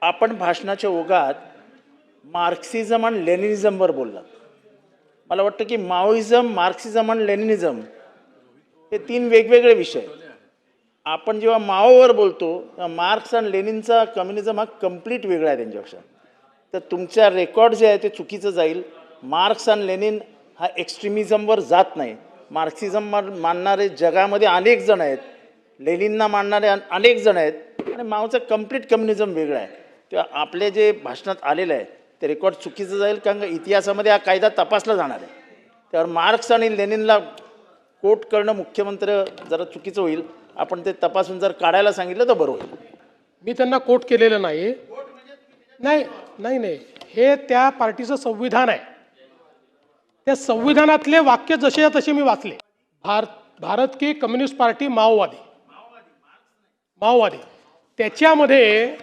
आपण भाषणाच्या ओघात मार्क्सिझम आणि लेनिनिझमवर बोललात. मला वाटतं की माओइझम, मार्क्सिझम आणि लेनिनिझम हे तीन वेगवेगळे विषय. आपण जेव्हा माओवर बोलतो तेव्हा मार्क्स आणि लेनिनचा कम्युनिझम हा कम्प्लीट वेगळा आहे त्यांच्यापेक्षा. तर तुमच्या रेकॉर्ड जे आहे ते चुकीचं जाईल. मार्क्स आणि लेनिन हा एक्स्ट्रीमिझमवर जात नाही. मार्क्सिझम मानणारे जगामध्ये अनेक जण आहेत, लेनिनना मानणारे अनेक जण आहेत आणि माओचं कम्प्लीट कम्युनिझम वेगळं आहे. तेव्हा आपले जे भाषणात आलेलं आहे ते रेकॉर्ड चुकीचं जाईल, कारण इतिहासामध्ये हा कायदा तपासला जाणार आहे. त्यावर मार्क्स आणि लेनिनला कोट करणं मुख्यमंत्री जरा चुकीचं होईल. आपण ते तपासून जर काढायला सांगितलं तर बरं होईल. मी त्यांना कोट केलेलं नाही. नाही नाही नाही, हे त्या पार्टीचं संविधान आहे. त्या संविधानातले वाक्य जसे तसे मी वाचले. भारत की कम्युनिस्ट पार्टी माओवादी त्याच्यामध्ये